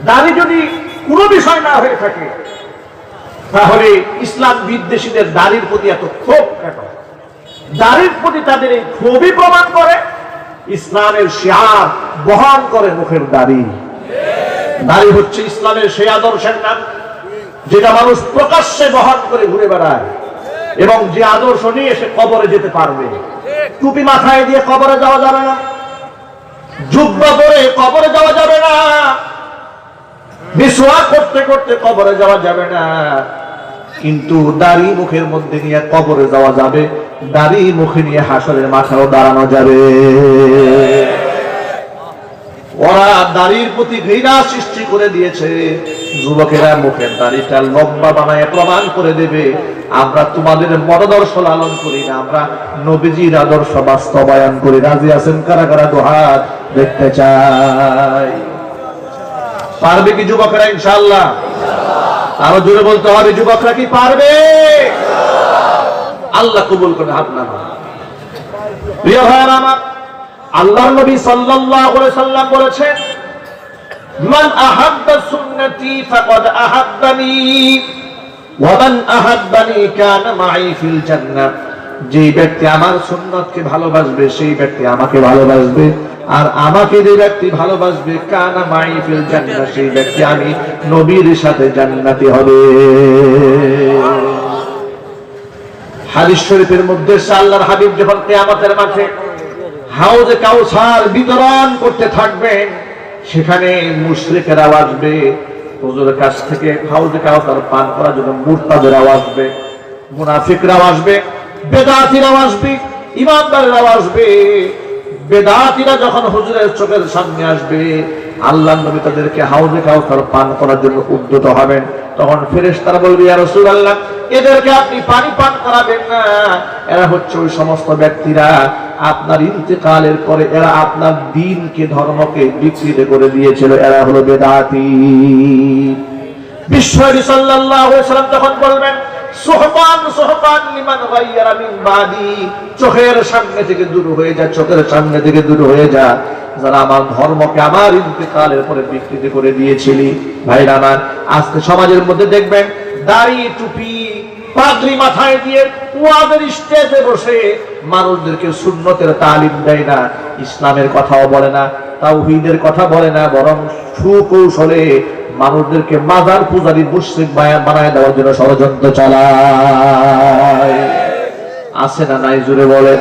দাড়ি যদি কোনো বিষয় না হয়ে থাকে, তাহলে ইসলাম বিদ্বেষীদের দাড়ির প্রতি এত ক্ষোভ কেন? দাড়ির প্রতি তাদের এই ক্ষোভই প্রমাণ করে ইসলামের শিয়ার বহন করে মুখের দাড়ি। দাড়ি হচ্ছে ইসলামের সেই আদর্শের নাম যেটা মানুষ প্রকাশ্যে বহন করে ঘুরে বেড়ায়, এবং যে আদর্শ নিয়ে সে কবরে যেতে পারবে। টুপি মাথায় দিয়ে কবরে যাওয়া যাবে না, জুব্বা পরে কবরে যাওয়া যাবে না, মিসওয়াক করতে করতে কবরে যাওয়া যাবে না, কিন্তু দাড়ি মুখের মধ্যে নিয়ে কবরে যাওয়া যাবে, দাড়ি মুখে নিয়ে হাসরের মাথাও দাঁড়ানো যাবে। ওরা দাড়ির প্রতি ঘৃণা সৃষ্টি করে দিয়েছে। যুবকেরা মুখের দাড়িটা লম্বা বানায় প্রমাণ করে দেবে, আমরা তোমাদের মতাদর্শ লালন করি না, আমরা নবীজির আদর্শ বাস্তবায়ন করি। রাজি আছেন কারা কারা? দুহাত দেখতে চাই। পারবে কি যুবকেরা? ইনশাআল্লাহ। আরো জোরে বলতে হবে, যুবকরা কি পারবে? আল্লাহ কবুল করে হাত নামান। প্রিয় ভাইরা আমার, আল্লাহর নবী সাল্লাল্লাহু আলাইহি সাল্লাম বলেছেন, মান আহাব্বা সুন্নতি ফাকাদ আহাব্বানি ওয়া মান আহাব্বানি কানা মাই ফিল জান্নাহ। যে ব্যক্তি আমার সুন্নতকে ভালোবাসবে সেই ব্যক্তি আমাকে ভালোবাসবে, আর আমাকে যে ব্যক্তি ভালোবাসবে কানা মাই ফিল জান্নাহ, সেই ব্যক্তি আমি নবীর সাথে জান্নাতি হবে। হাদিস শরীফের মধ্যে আল্লাহর হাবিব যখন কিয়ামতের মাঠে হাউজে কাউসার বিতরণ করতে থাকবেন, সেখানে মুশরিকেরাও আসবে, হুজুরের কাছ থেকে হাউজে কাউসার পান করার জন্য মুরতাদেরাও আসবে, মুনাফিকরাও আসবে, বেদাতিরাও আসবে, ইমানদারেরাও আসবে। বেদাতিরা যখন হুজুরের চোখের সামনে আসবে, আল্লাহর নবী তাদেরকে হাউজে কাউসার পান করার জন্য উদ্যত হবেন। তখন ফেরেশতারা বলবে, ইয়া রাসূলুল্লাহ, এদেরকে আপনি পানি পান করাবেন না। এরা হচ্ছে ওই সমস্ত ব্যক্তিরা আপনার ইন্তেকালের পরে এরা আপনার দ্বীনকে, ধর্মকে বিকৃত করে দিয়েছিল, এরা হলো বেদাতি। বিশ্বনবী সাল্লাল্লাহু আলাইহি ওয়াসাল্লাম তখন বলবেন, সুহবান সুহবান লিমান গায়্যারা মিন বাদি, চোখের সামনে থেকে দূর হয়ে যা, চোখের সামনে থেকে দূর হয়ে যা, যারা আমার ধর্মকে আমার ইন্তেকালের পরে বিকৃতি করে দিয়েছিলি। ভাইরা আমার, আজকে সমাজের মধ্যে দেখবেন দাড়ি টুপি পাগড়ি মাথায় দিয়ে ওয়াজের স্টেজে বসে মানুষদেরকে সুন্নতের তালিম দেয় না, ইসলামের কথাও বলে না, তাওহীদের কথা বলে না, বরং সুকৌশলে মানুষদেরকে মাজার পূজারী মুশরিক বানায় দেওয়ার জন্য ষড়যন্ত্র চালায়। আছে না নাই জুড়ে বলেন?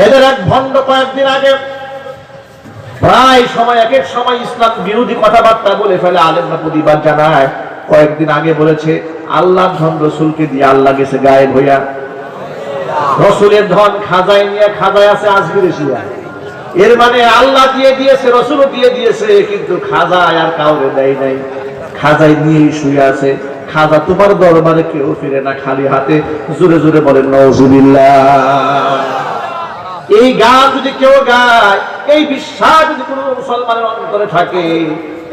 এদের এক ভণ্ড কয়েকদিন আগে প্রায় সময় এক এক সময় ইসলাম বিরোধী কথাবার্তা বলে ফেলে, আলেমরা প্রতিবাদ জানায়। কয়েকদিন আগে বলেছে আল্লাহর ধন রসুলকে দিয়ে আল্লাহ গেছে গায়েব হইয়া, রসুলের ধন খাজায় নিয়ে খাজায় আছে আজমিরেশিয়া। এর মানে আল্লাহ দিয়ে দিয়েছে, রসুলও দিয়ে দিয়েছে, কিন্তু খাজায় আর কাউরে দেয় নাই, খাজায় নিয়েই শুয়ে আছে। খাজা তোমার দরবারে কেউ ফিরে না খালি হাতে। জোরে জোরে বলেন নাউজুবিল্লাহ। এই গান যদি কেউ গায়, এই বিশ্বাস যদি কোনো মুসলমানের অন্তরে থাকে,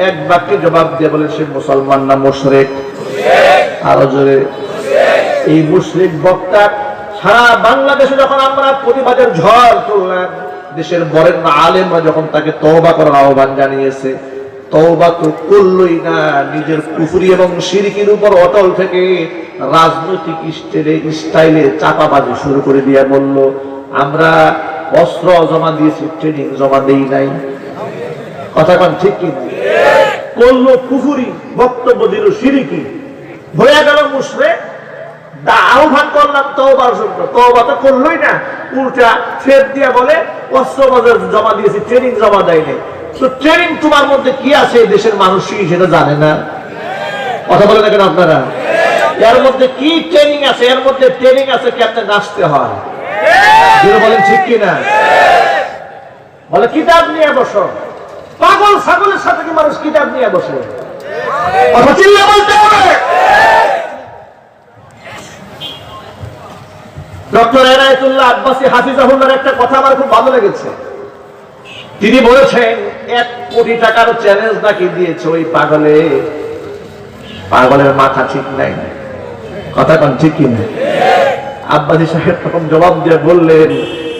এক বাক্যে জবাব দিয়ে বলে সে মুসলমান না মুশরিক? আরো জোরে। এই মুশরিক বক্তা সারা বাংলাদেশে যখন আমরা প্রতিবাদের ঝড় তুললাম, দেশের বরেণ্য আলেমরা যখন তাকে তওবা করার আহ্বান জানিয়েছে, তওবা তো করলই না, নিজের কুফরি এবং শিরকির উপর অটল থেকে রাজনৈতিক স্টাইলে চাপাবাজি শুরু করে দিয়ে বলল, আমরা অস্ত্র জমা দিয়েছি, ট্রেনিং জমা দেই নাই। কথা কোন ঠিক কি? করলো কুফরি, বক্তব্য দিল শিরকি, হয়ে গেল মুশরিক। আহ্বান করলাম তওবার জন্য, তওবা তো করলই না, উল্টা ফের দিয়ে বলে অস্ত্র জমা দিয়েছি, ট্রেনিং জমা দেয় নাই। তো ট্রেনিং তোমার মধ্যে কি আছে দেশের মানুষই সেটা জানে না। কথা বলে না কেন আপনারা? এর মধ্যে কি ট্রেনিং আছে? এর মধ্যে ট্রেনিং আছে কেমনে নাচতে হয়। বলেন ঠিক কিনা? বলে কিতাব নিয়ে বসো। পাগল ছাগলের সাথে কি মানুষ কিতাব নিয়ে বসে? চিল্লা বলতে হবে। ডক্টর এনায়েতুল্লাহ আব্বাসী হাফিজাহুল্লাহর একটা কথা আমার খুব ভালো লেগেছে। তিনি বলেছেন 1 কোটি টাকার চ্যালেঞ্জ নাকি দিয়েছে ওই পাগলে, পাগলের মাথা ঠিক নাই। কথা কোন ঠিক কিনা? আব্বাসী সাহেব তখন জবাব দিয়ে বললেন,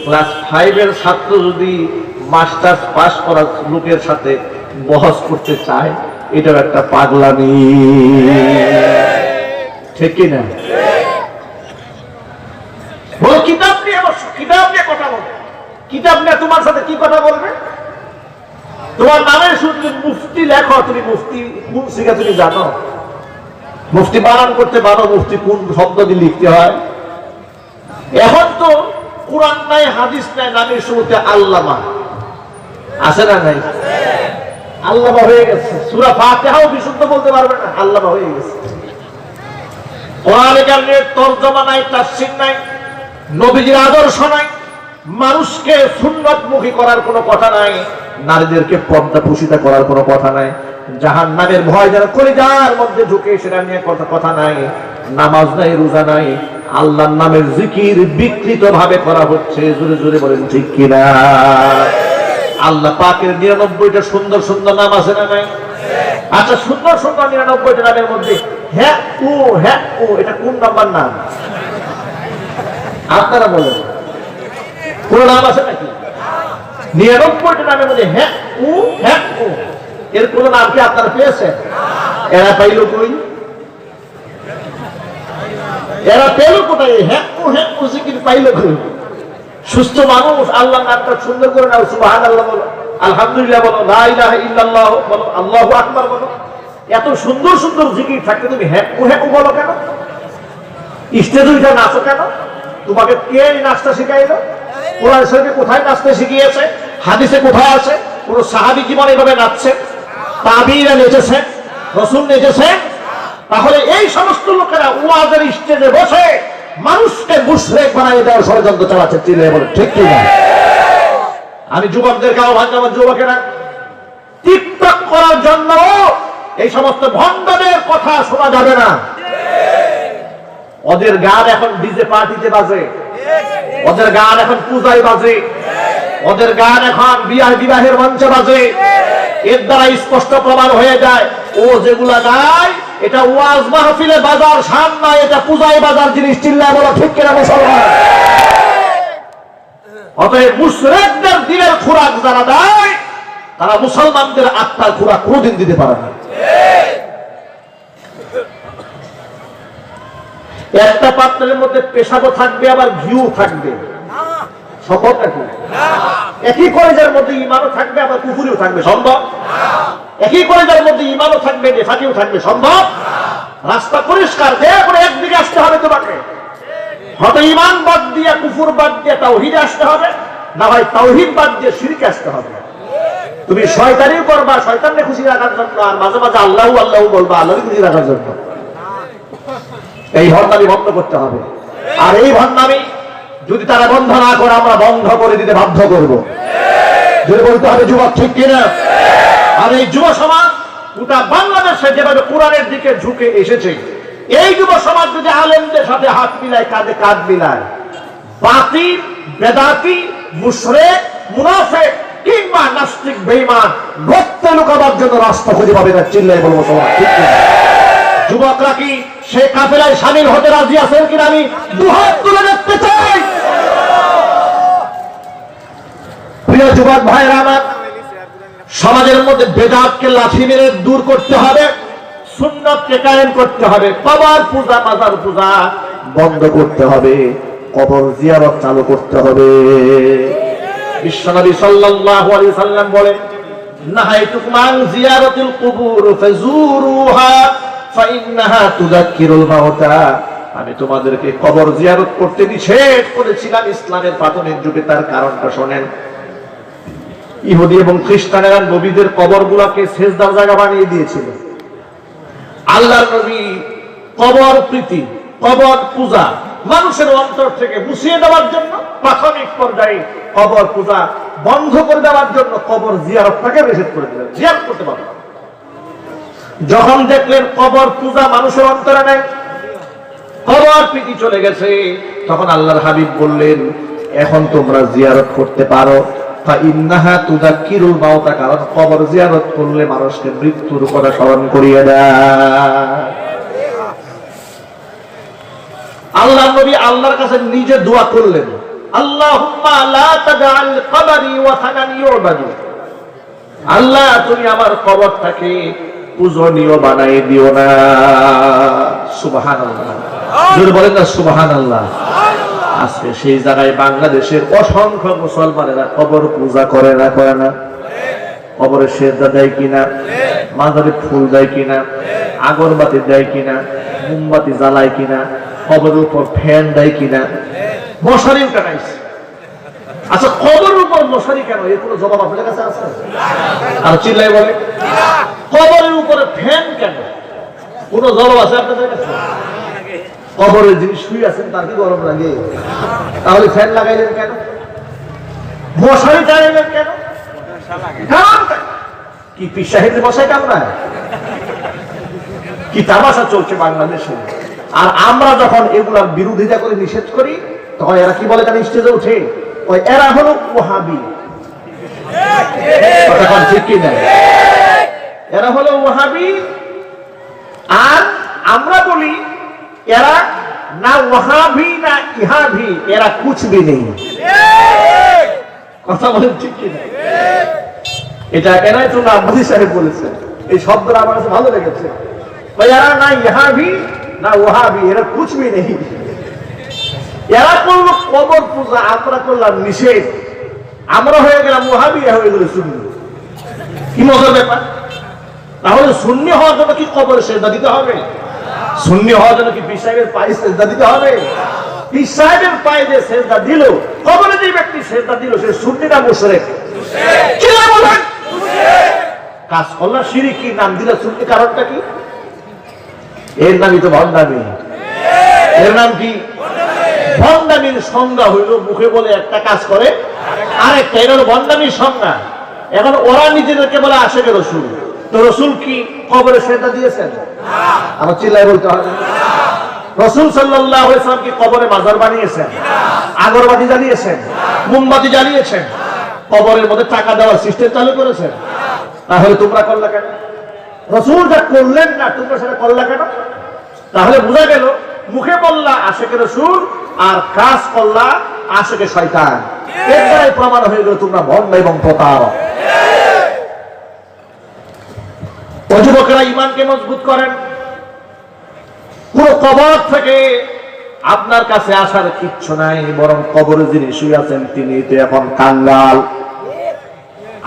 ক্লাস 5 এর ছাত্র যদি মাস্টার্স পাস করা লোকের সাথে বহস করতে চায়, এটাও একটা পাগলামি। ঠিক কিনা? বলো কিতাব নিয়ে বসো, কিতাব নিয়ে কথা বলবে। কিতাব নিয়ে তোমার সাথে কি কথা বলবে? তোমার নামের শুধু মুফতি লেখো, তুমি মুফতি কোন শিখা তুমি জানো? মুফতি বানান করতে পারো? মুফতি কোন শব্দ দিয়ে লিখতে হয়? এখন তো কোরআন নাই, হাদিস নাই, নামের শুরুতে আল্লামা আছে না নাই? আল্লামা হয়ে গেছে। সূরা ফাতিহাও বিশুদ্ধ বলতে পারবে না, আল্লামা হয়ে গেছে। কোরআনে কারিমের তরজমা নাই, তাফসীর নাই, নবীজির আদর্শ নাই, মানুষকে সুন্নতমুখী করার কোনো কথা নাই, নারীদেরকে পর্দা পুষিতা করার কোনো কথা নাই, জাহান্নামের ভয় যেন কলিজার মধ্যে ঢুকে সেটা নিয়ে কথা নাই, নামাজ নাই, রোজা নাই, আল্লাহর নামের জিকির বিকৃত ভাবে করা হচ্ছে। জোরে জোরে বলেন ঠিক কিনা? আল্লাহ পাকের 99টা সুন্দর সুন্দর নাম আছে না নাই? আচ্ছা, সুন্দর সুন্দর 99টা নামের মধ্যে হ্যাঁ ও এটা কোন নাম্বার নাম? আপনারা বলেন, কোন নাম আছে নাকি? 99টা নামের মধ্যে হ্যাঁ ও এর কোন নাম কি আপনারা পেয়েছেন? এরা পাইল কই? এরা পেল কোথায়? হ্যাঁ ও জিকির পাইল কই? সুস্থ মানুষ আল্লাহর নামটা সুন্দর করে নাও, সুবহানাল্লাহ বলো, আলহামদুলিল্লাহ বলো, লা ইলাহা ইল্লাল্লাহ বলো, আল্লাহু আকবার বলো। এত সুন্দর সুন্দর জিকির থাকতে তুমি হ্যাঁ ও বলো কেন? স্টেজে উঠে নাচো কেন? তোমাকে কে নাচটা শিখাইলো? কোরআন শরীফে কোথায় নাচতে শিখিয়েছে? হাদিসে কোথায় আছে? কোন সাহাবী জীবনে এভাবে নাচছে? তাবিঈরা নেচেছেন? রাসূল নেচেছেন? তাহলে এই সমস্ত লোকেরা ওয়াজের স্টেজে বসে মানুষকে মুশরিক বানিয়ে দেওয়ার ষড়যন্ত্র চালাচ্ছে। চিল্লায়ে বলে ঠিক কি না? আমি যুবকদেরকে আহ্বান জানাবো, যুবকেরা টিকটক করার জন্য এই সমস্ত ভণ্ডদের কথা শোনা যাবে না। ওদের গান এখন ডিজে পার্টিতে বাজে, ওদের গান এখন পূজায় বাজে, ওদের গান এখন বিবাহের মঞ্চে বাজে। এর দ্বারা স্পষ্ট প্রমাণ হয়ে যায় ও যেগুলা গায় এটা ওয়াজ মাহফিলে বাজার শান নয়, এটা পূজায় বাজার জিনিস। চিল্লায় বলো ঠিক কিনা মুসলমান? অতএব মুশরিকদের দিনের খোরাক যারা দেয় তারা মুসলমানদের আত্মার খোরাক কোনদিন দিতে পারে না। একটা পাত্রের মধ্যে পেশাবও থাকবে আবার ঘিও থাকবে, শপথ নাকি? একই কলেজের মধ্যে ইমানও থাকবে আবার কুফুরিও থাকবে, সম্ভব? একই কলেজের মধ্যে ইমানও থাকবে নেফাকিও থাকবে, সম্ভব? রাস্তা পরিষ্কার, দয়া করে একদিকে আসতে হবে তোমাকে। হয়তো ইমান বাদ দিয়ে কুফুর বাদ দিয়ে তাওহীদে আসতে হবে, না হয় তাওহীদ বাদ দিয়ে শিরকে আসতে হবে। তুমি শয়তানিও করবা শয়তানকে খুশি রাখার জন্য, আর মাঝে মাঝে আল্লাহু আল্লাহু বলবা আল্লাহকে খুশি রাখার জন্য। এই ভণ্ডামি বন্ধ করতে হবে। আর এই ভণ্ডামি যদি তারা বন্ধ না করে আমরা বন্ধ করে দিতে বাধ্য করব। যদি বলতে হবে যুবক ঠিক কিনা? আর এই যুব সমাজ গোটা বাংলাদেশে যেভাবে কোরআনের দিকে ঝুঁকে এসেছে, এই যুব সমাজ যদি আলেমদের সাথে হাত মিলায়, কাঁধে কাঁধ মিলায়, বাতিল বেদাতি মুশরিক মুনাফিক কিংবা নাস্তিক বেঈমান গোত্রে লুকাবার জন্য রাস্তা খুঁজে পাবে না। চিল্লায় বলবো সবাই ঠিক কিনা? যুবকরা কি সে কাফেলায় শামিল হতে রাজি আছেন কিনা আমি দুহাত তুলে দেখতে চাই। প্রিয় যুবক ভাইরা আমার, সমাজের মধ্যে বেদাতকে লাঠি মেরে দূর করতে হবে, সুন্নাতকে কায়েম করতে হবে, কবর পূজা মাজার পূজা বন্ধ করতে হবে, কবর জিয়ারত চালু করতে হবে। বিশ্বনবী সাল্লাল্লাহু আলাইহি সাল্লাম বলেন, নাহাইতুকুম আন জিয়ারাতিল কুবুর ফাজুরুহা ফাইন্নাহা তুযাক্কিরুল মাউতা। আমি তোমাদেরকে কবর জিয়ারত করতে নিষেধ করেছিলাম ইসলামের প্রাথমিক যুগে। তার কারণটা শোনেন। ইহুদি এবং খ্রিস্টানেরা নবীদের কবরগুলোকে সেজদার জায়গা বানিয়ে দিয়েছিল। আল্লাহর নবী কবর প্রীতি, কবর পূজা মানুষের অন্তর থেকে মুছিয়ে দেওয়ার জন্য প্রাথমিক পর্যায়ে কবর পূজা বন্ধ করে দেওয়ার জন্য কবর জিয়ারতটাকে নিষেধ করে দিলেন। জিয়ারত করতে পারবে না। যখন দেখলেন কবর পূজা মানুষের অন্তরে নেই, কবর প্রীতি চলে গেছে, তখন আল্লাহর হাবিব বললেন, এখন তোমরা জিয়ারত করতে পারো। ফাইন্নাহা তুযাক্কিরুল মাউতা, কারণ কবর জিয়ারত করলে মানুষকে মৃত্যুর কথা স্মরণ করিয়ে দেয়। আল্লাহর নবী আল্লাহর কাছে নিজে দোয়া করলেন, আল্লাহুম্মা লা তাজআল কবরি ওয়াসানান ইউবাদু। আল্লাহ তুমি আমার কবরটাকে পূজনীয় বানাই দিও না। সুবহানাল্লাহ, জোরে বলেন না সুবহানাল্লাহ। আজকে সেই জায়গায় বাংলাদেশের অসংখ্য মুসলমানেরা কবর পূজা করে না, করে না? কবরে সেজদা দেয় কিনা, মাজারে ফুল দেয় কিনা, আগরবাতি দেয় কিনা, মোমবাতি জ্বালায় কিনা, কবরের উপর ফ্যান দেয় কিনা, মশারিও টানাইছে। আচ্ছা কবরের উপর মশারি কেন? এর কোনো জবাব আপনার কাছে আছে? আর চিল্লাই বলে কবরের উপরে ফ্যান কেন? কোন জবাব আছে আপনাদের কাছে? কবরের যিনি শুয়ে আছেন তার কি গরম লাগে? তাহলে ফ্যান লাগাইলেন কেন? মশারি টানাইলেন কেন? কি পীর সাহেবের মশাই কামড়ায়? কি তামাশা চলছে বাংলাদেশে। আর আমরা যখন এগুলার বিরোধিতা করে নিষেধ করি, তখন এরা কি বলে জানেন? স্টেজে উঠে ওই এরা হলো ওয়াহাবি। কথা ঠিক কি না? এরা হলো ওয়াহাবি। আর আমরা বলি এরা না ওয়াহাবি না ইহাবি, এরা কুছ ভি নেই। কথা বলেন ঠিক কি না? এটা এরাই তো আব্বাসী সাহেব বলেছেন। এই শব্দটা আমার কাছে ভালো লেগেছে। এরা না ইহাবি না ওয়াহাবি, এরা কুছ ভি নেই। এরা করলো কবর পূজা, আমরা করলাম নিষেধ। আমরা হয়ে গেলাম ওয়াহাবি, হয়ে গেল সুন্নি। কি মজার ব্যাপার! তাহলে সুন্নি হওয়ার জন্য কি কবরে সেজদা দিতে হবে? সুন্নি হওয়ার জন্য কি পীর সাহেবের পায়ে সেজদা দিতে হবে? পীর সাহেবের পায়ে যে সেজদা দিল, কবরে যে ব্যক্তি সেজদা দিল, সে সুন্নি না মুশরিক? কি বলেন? কাজ করলা শিরিক, কি নাম দিলা শুনতে, কারণটা কি? এর নামই তো ভণ্ডামি। এর নাম কি? ভণ্ডামির সংজ্ঞা হইল মুখে বলে একটা, কাজ করে আরেকটা। এটা হলো ভণ্ডামির সংজ্ঞা। এখন ওরা নিজেদেরকে বলে আশেকে রসুল। তো রসুল কি কবরে সেজদা দিয়েছেন? আমার চিল্লায় বলতে হবে। রসুল সাল্লাল্লাহু আলাইহি ওয়াসাল্লাম কি কবরে মাজার বানিয়েছেন? আগরবাতি জ্বালিয়েছেন? মোমবাতি জ্বালিয়েছেন? কবরের মধ্যে টাকা দেওয়ার সিস্টেম চালু করেছেন? তাহলে তোমরা করলা কেন? রসুল যা করলেন না, তোমরা সেটা করলা কেন? তাহলে বোঝা গেল মুখে বললা আশেকে রসুল আর কাজ করলা আশেকে শয়তান। এর দ্বারাই প্রমাণ হয়ে গেল তোমরা ভণ্ড এবং প্রতারক। যুবকেরা ইমানকে মজবুত করেন। পুরো কবর থেকে আপনার কাছে আসার কিচ্ছু নাই, বরং কবরে যিনি শুয়ে আছেন তিনি তো এখন কাঙ্গাল।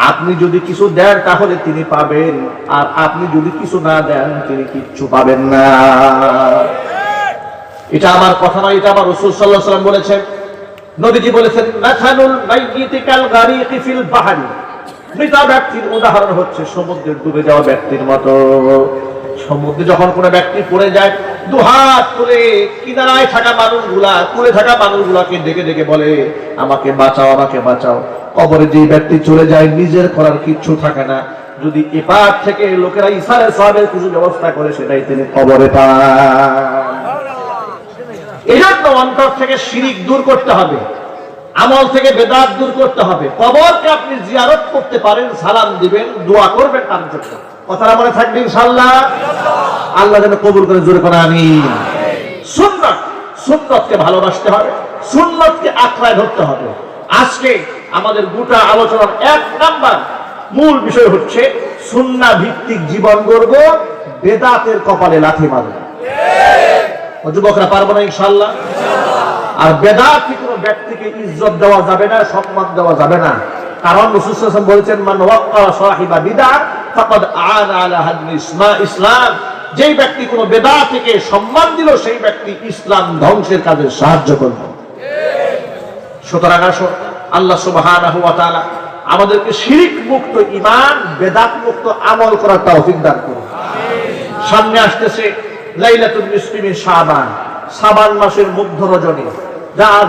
আপনি যদি কিছু দেন তাহলে তিনি পাবেন, আর আপনি যদি কিছু না দেন তিনি কিচ্ছু পাবেন না। এটা আমার কথা নয়, এটা আমার রাসূল সাল্লাল্লাহু আলাইহি ওয়াসাল্লাম বলেছেন। নবীজি বলেছেন, মাথানুল মাইয়িতি কাল গারিকি ফিল বাহরি। মৃত ব্যক্তির উদাহরণ হচ্ছে সমুদ্রে ডুবে যাওয়া ব্যক্তির মতো। সমুদ্রে যখন কোনো ব্যক্তি পড়ে যায়, দুহাত তুলে কিনারায় থাকা মানুষগুলা, কুলে থাকা মানুষগুলাকে ডেকে ডেকে বলে, আমাকে বাঁচাও, আমাকে বাঁচাও। কবরে যে ব্যক্তি চলে যায় নিজের করার কিচ্ছু থাকে না। যদি এপার থেকে লোকেরা ইসারে সওয়াবের কিছু ব্যবস্থা করে সেটাই তিনি কবরে পান। এজন্য অন্তর থেকে শিরিক দূর করতে হবে, আমল থেকে বেদাত দূর করতে হবে। কবরকে আপনি জিয়ারত করতে পারেন, সালাম দিবেন, দোয়া করবেন তার জন্য। কথাটা মনে থাকবে ইনশাআল্লাহ। আল্লাহ যেন কবুল করে, জোরে করে আমিন। সুন্নাত, সুন্নতকে ভালোবাসতে হবে, সুন্নতকে আঁকড়ায় ধরতে হবে। আজকে আমাদের গোটা আলোচনার এক নাম্বার মূল বিষয় হচ্ছে সুন্নাহ ভিত্তিক জীবন গড়ব, বেদাতের কপালে লাথি মারব। যুবকরা পারবো না ইনশাআল্লাহ। আর বেদাতি কোনো ব্যক্তিকে ইজ্জত দেওয়া যাবে না, সম্মান দেওয়া যাবে না। কারণ রাসূল সাল্লাল্লাহু আলাইহি ওয়াসাল্লাম বলেছেন, মান ওয়াক্কারা সাহিবা বিদআত ফাকাদ আনা আলা হাদমি ইসলাম। যেই ব্যক্তি কোনো বেদাতিকে সম্মান দিল সেই ব্যক্তি ইসলাম ধ্বংসের কাজে সাহায্য করল। সুতরাং আসো আল্লাহ সুবহানাহু ওয়া তাআলা আমাদেরকে শিরিক মুক্ত ঈমান, বেদাত মুক্ত আমল করার তৌফিক দান করুন। সামনে আসতেছে লাইলাতুল নিসফি মিন শাবান, শাবান মাসের মধ্য রজনী,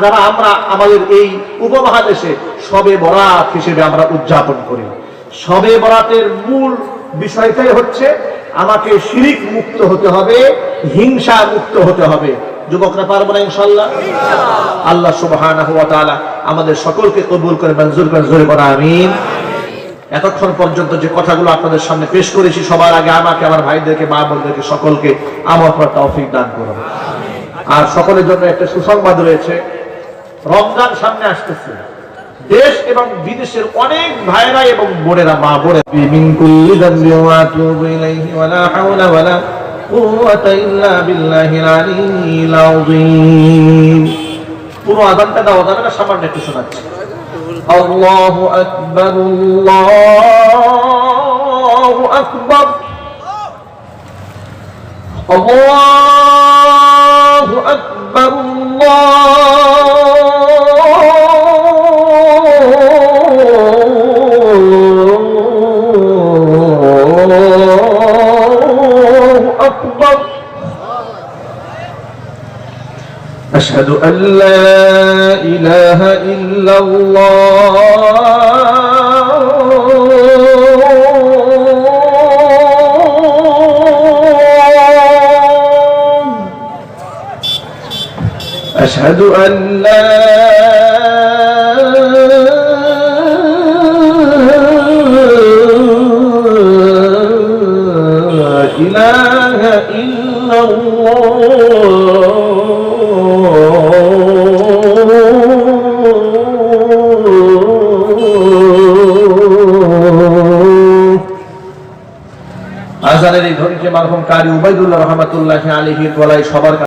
যারা আমরা আমাদের এই উপমহাদেশে শবে বরাত হিসেবে আমরা উদযাপন করি। শবে বরাতের মূল বিষয়টাই হচ্ছে আমাকে শিরিক মুক্ত হতে হবে, হিংসা মুক্ত হতে হবে। যুবকরা পারবো না ইনশাআল্লাহ। আল্লাহ সুবহানাহু ওয়া তাআলা আমাদের সকলকে কবুল করে, মঞ্জুর করে, জোরে করে আমিন। এতক্ষণ পর্যন্ত যে কথাগুলো আপনাদের সামনে পেশ করেছি, সবার আগে আমাকে, আমার ভাইদেরকে, মা বোনদেরকে সকলকে আমল করার তৌফিক দান করুন। আর সকলের জন্য একটা সুসংবাদ রয়েছে, রমজান সামনে আসতেছে। দেশ এবং বিদেশের অনেক ভাইরা এবং বোনেরা, মা বোনেরা, মিন কুল্লি যামবিন ওয়া আতুবু ইলাইহি ওয়া লা হাওলা ওয়া লা কুওয়াতা ইল্লা বিল্লাহিল আলিয়্যিল আযীম। পুরো আযানটা দেওয়া যাবে না, সামান্য একটু শোনাচ্ছি। আল্লাহু আকবার, আল্লাহু আকবার, আল্লাহু আকবার, আল্লাহু আকবার। আশহাদু আল লা ইলাহা ইল্লাল্লাহ, أشهد أن لا إله إلا الله। আজানের এই ধ্বনিকে মারহুম কারি উবাইদুল্লাহ রহমাতুল্লাহি আলাইহির গলায় সবার